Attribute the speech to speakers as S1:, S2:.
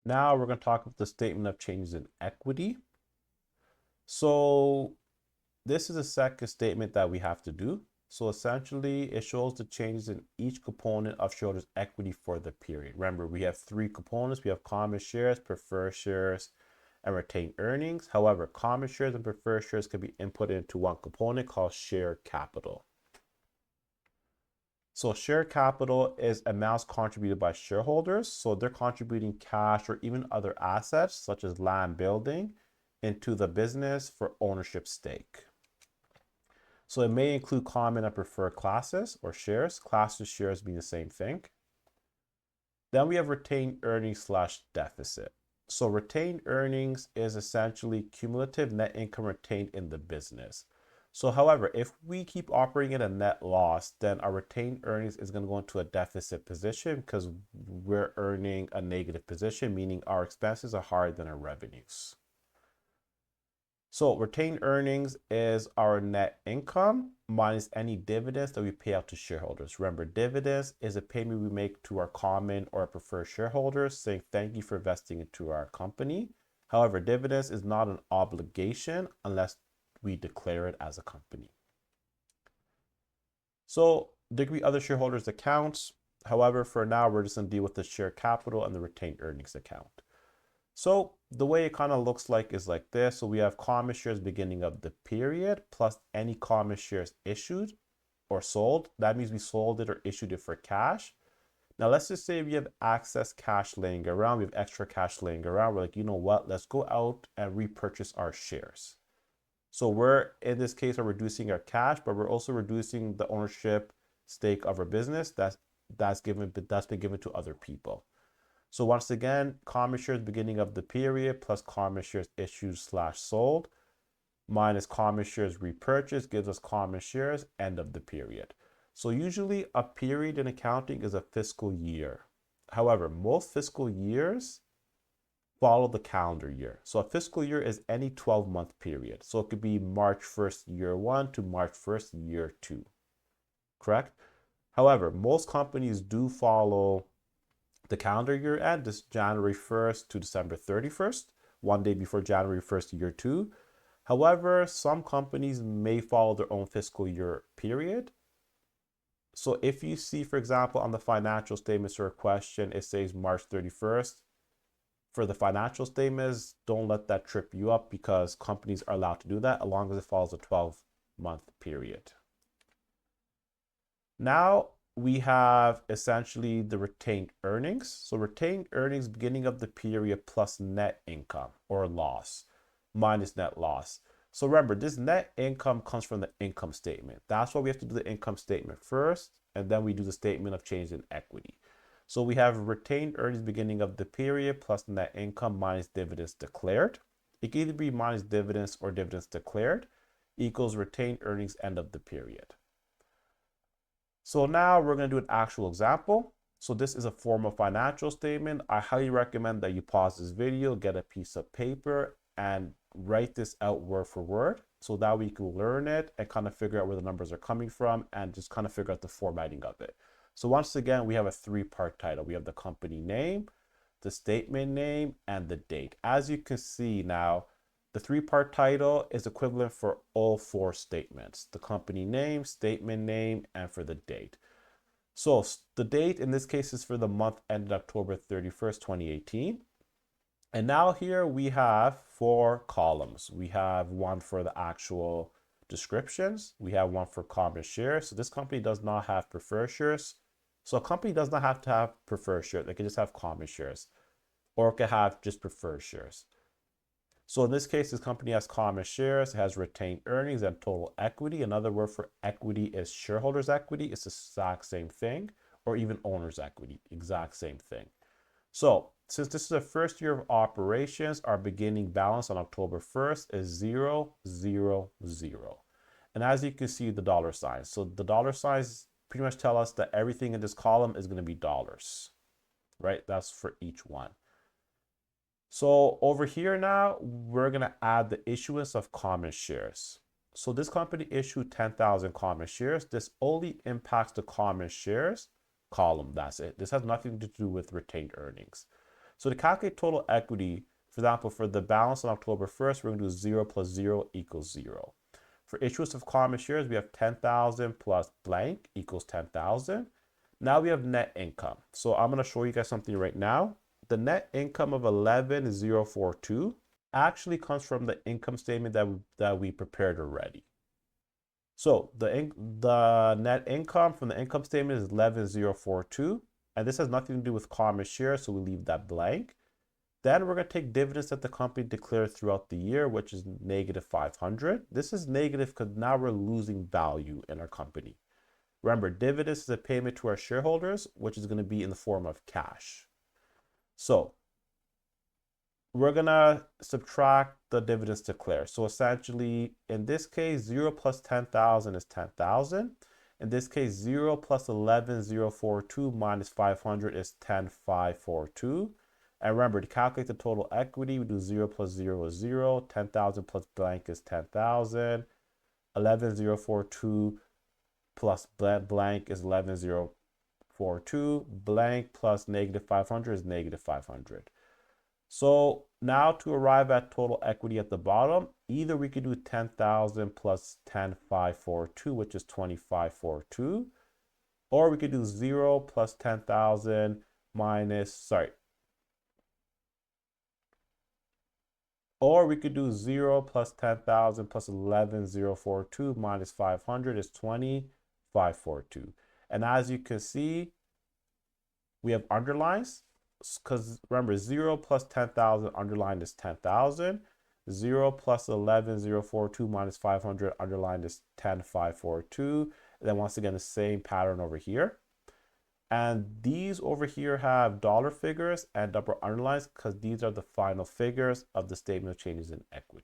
S1: Now we're going to talk about the statement of changes in equity. So this is a second statement that we have to do. So essentially, it shows the changes in each component of shareholders' equity for the period. Remember, we have three components. We have common shares, preferred shares, and retained earnings. However, common shares and preferred shares can be input into one component called share capital. So share capital is amounts contributed by shareholders. So they're contributing cash or even other assets such as land building into the business for ownership stake. So it may include common and preferred classes or shares. Classes, shares being the same thing. Then we have retained earnings / deficit. So retained earnings is essentially cumulative net income retained in the business. So however, if we keep operating at a net loss, then our retained earnings is going to go into a deficit position because we're earning a negative position, meaning our expenses are higher than our revenues. So retained earnings is our net income minus any dividends that we pay out to shareholders. Remember, dividends is a payment we make to our common or preferred shareholders saying thank you for investing into our company. However, dividends is not an obligation unless we declare it as a company. So there could be other shareholders' accounts. However, for now, we're just going to deal with the share capital and the retained earnings account. So the way it kind of looks like is like this. So we have common shares beginning of the period plus any common shares issued or sold. That means we sold it or issued it for cash. Now, let's just say we have excess cash laying around. We have extra cash laying around. We're like, you know what? Let's go out and repurchase our shares. So we're, in this case, are reducing our cash, but we're also reducing the ownership stake of our business that's been given to other people. So once again, common shares beginning of the period plus common shares issued / sold minus common shares repurchased gives us common shares end of the period. So usually a period in accounting is a fiscal year. However, most fiscal years follow the calendar year. So a fiscal year is any 12-month period. So it could be March 1st, year 1 to March 1st, year 2. Correct? However, most companies do follow the calendar year end, this January 1st to December 31st, one day before January 1st, year 2. However, some companies may follow their own fiscal year period. So if you see, for example, on the financial statements or a question, it says March 31st, for the financial statements, don't let that trip you up because companies are allowed to do that as long as it follows a 12-month period. Now we have essentially the retained earnings. So retained earnings beginning of the period plus net income or loss minus net loss. So remember, this net income comes from the income statement. That's why we have to do the income statement first, and then we do the statement of change in equity. So we have retained earnings beginning of the period plus net income minus dividends declared. It can either be minus dividends or dividends declared equals retained earnings end of the period. So now we're going to do an actual example. So this is a formal financial statement. I highly recommend that you pause this video, get a piece of paper and write this out word for word so that we can learn it and kind of figure out where the numbers are coming from and just kind of figure out the formatting of it. So once again, we have a three-part title. We have the company name, the statement name, and the date. As you can see now, the three-part title is equivalent for all four statements: the company name, statement name, and for the date. So the date in this case is for the month ended October 31st, 2018. And now here we have 4 columns. We have one for the actual descriptions. We have one for common shares. So this company does not have preferred shares. So a company does not have to have preferred shares. They can just have common shares, or it can have just preferred shares. So in this case, this company has common shares, it has retained earnings and total equity. Another word for equity is shareholders' equity. It's the exact same thing, or even owner's equity, exact same thing. So since this is the first year of operations, our beginning balance on October 1st is 0, 0, 0. And as you can see, the dollar signs. So the dollar signs pretty much tell us that everything in this column is going to be dollars, right? That's for each one. So over here now, we're going to add the issuance of common shares. So this company issued 10,000 common shares. This only impacts the common shares column. That's it. This has nothing to do with retained earnings. So to calculate total equity, for example, for the balance on October 1st, we're going to do 0 plus 0 equals 0. For issuance of common shares, we have 10,000 plus blank equals 10,000. Now we have net income. So I'm going to show you guys something right now. The net income of 11,042 actually comes from the income statement that we prepared already. So the net income from the income statement is 11,042, and this has nothing to do with common shares, so we leave that blank. Then we're going to take dividends that the company declared throughout the year, which is negative 500. This is negative because now we're losing value in our company. Remember, dividends is a payment to our shareholders, which is going to be in the form of cash. So we're going to subtract the dividends declared. So essentially, in this case, 0 plus 10,000 is 10,000. In this case, 0 plus 11,042 minus 500 is 10,542. And remember, to calculate the total equity, we do 0 plus 0 is 0. 10,000 plus blank is 10,000. 11,042 plus blank is 11,042. Blank plus negative 500 is negative 500. So now to arrive at total equity at the bottom, either we could do 10,000 plus 10,542, which is 2542, or we could do 0 plus 10,000 minus, or we could do 0 plus 10,000 plus 11,042 minus 500 is 2542. And as you can see, we have underlines, because remember, 0 plus 10,000 underlined is 10,000. 0 plus 11,042 minus 500 underlined is 10,542. And then once again, the same pattern over here. And these over here have dollar figures and double underlines because these are the final figures of the statement of changes in equity.